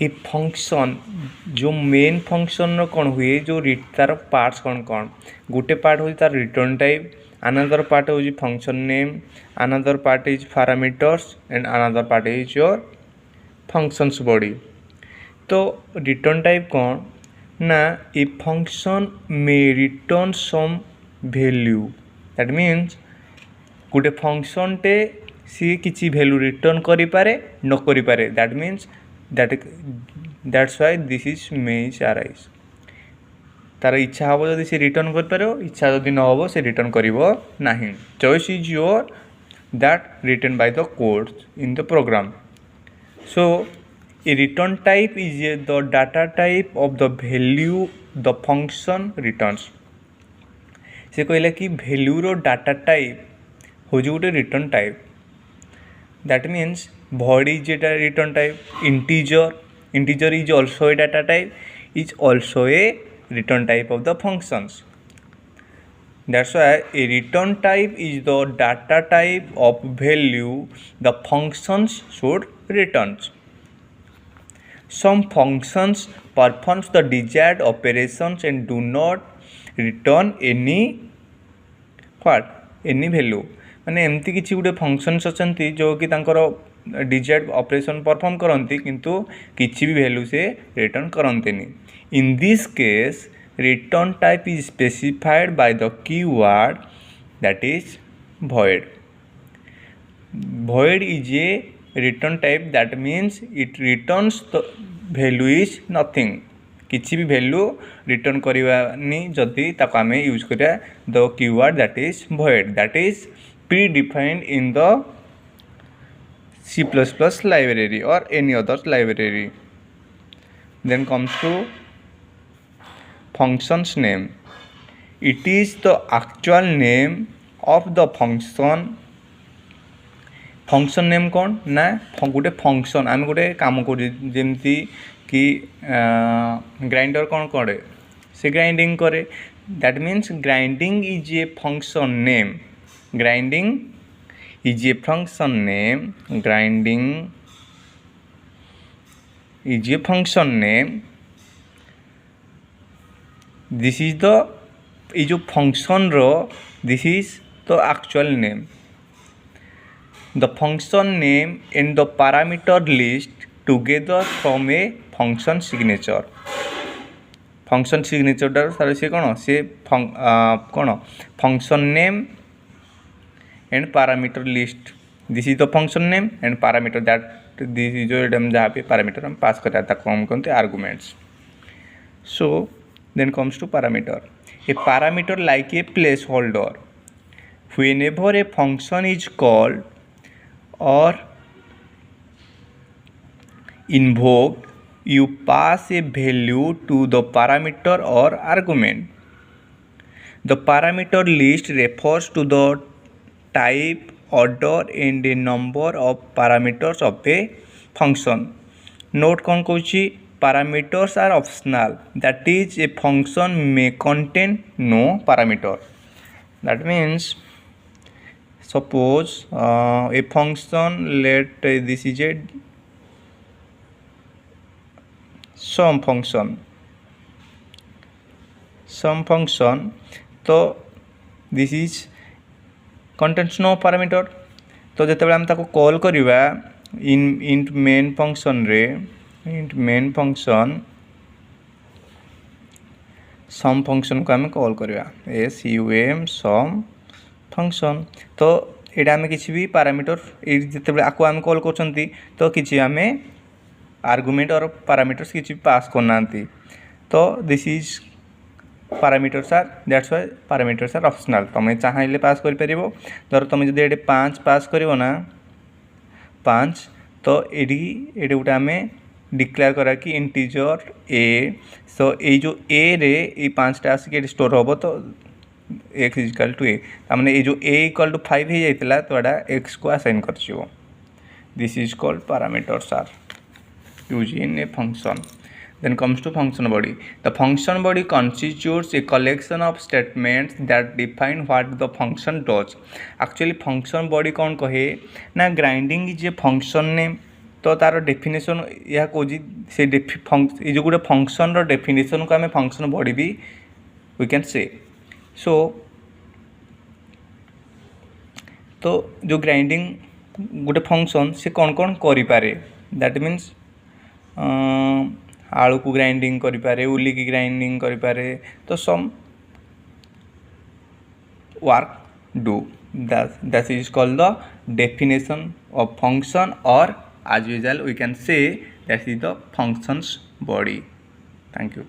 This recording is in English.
A function जो main function कौन हुए जो तार पार्ट्स कौन कौन गोटे पार्ट हो तार रिटर्न टाइप, अनदर पार्ट हो function name, another part is parameters and another part is your function's body. तो रिटर्न टाइप कौन ना a function may return some value, that means गोटे फंक्शन टे सी किसी वैल्यू रिटर्न करि पारे न करि पारे, that means that's why this is may is arise. तार इच्छा हम जदि से रिटर्न कर पारो, इच्छा जदि न हो से रिटर्न करिवो नाही। Choice is your that written by the code in the program. So a return type is the data type of the value the function returns। से कहला कि वैल्यू रो डाटा टाइप हो गोटे return type, that means void is a return type, integer is also a data type, is also a return type of the functions। That's why a return type is the data type of value the functions should return। Some functions performs the desired operations and do not return any value। माने एमती किसी गोटे functions अच्छी जो कि desired operation perform करती किंतु किसी भी वैल्यू से रिटर्न करते। In this case return type is specified by the keyword that is void। void is a return type, that means it returns the value is nothing, किसी भी value return करवानी जदि ताको आमे यूज करिया the keyword that is void, that is pre defined in the C++ library or any other library। Then comes to function's name। It is the actual name of the function। Function name कौन ना गोटे function आम गोटे काम करमती कि grinder कौन करे से ग्राइंडिंग करे, that means grinding is a function name. Grinding is a function name, grinding is a function name। this is the ये जो function row this is the actual name। the function name and the parameter list together from a function signature। function signature टार सारे से कौन से कौन function name and parameter list, this is the function name and parameter that this is जो हम जहाँ पे parameter हम पास करते हैं ताको हम कहते हैं arguments। so then comes to parameter। a parameter like a placeholder, whenever a function is called or invoked you pass a value to the parameter or argument। the parameter list refers to the type, order and a number of parameters of a function। note कौन कहूँ parameters are optional, that is a function may contain no parameter। that means suppose a function, let this is a sum function तो this is contains no parameter। तो जिते आम ताको call करिवा int main function रे int main function sum function को आम call करिवा sum sum function। तो एटा आम किसी भी पैरामीटर जिते आको आम कॉल करछंती तो किसी आम आर्गुमेंट और पैरामीटर्स किसी पास करना। तो this is parameters are, that's why parameters are optional। तुम चाहिए पास कर पार धर तुम जो ये 5 पास कर ना 5 तो ये गोटे आम डिक्लेयर करा कि इंटीजर ए। सो ये जो ए रे ये 5टा आसिक स्टोर हम तो x इक्वल टू ए मैंने ये जो a इक्वल टू 5 हो जाता तो यहाँ x को असाइन कर this is called parameters are used in a function। Then comes to function body। the function body constitutes a collection of statements that define what the function does। actually function body कौन कहे ना grinding is a function name, तो तार definition यह कौन से ये जो गोटे फंक्शन डेफिनेशन को आम फंक्शन बॉडी भी वी कैन से। सो तो जो ग्राइंडिंग गोटे फंक्शन से कौन कौन करें दैट मीन्स आलू को ग्राइंडिंग करें, उली की ग्राइंडिंग करें, तो some work do that is called the definition of function, or as usual we can say that is the functions body. Thank you.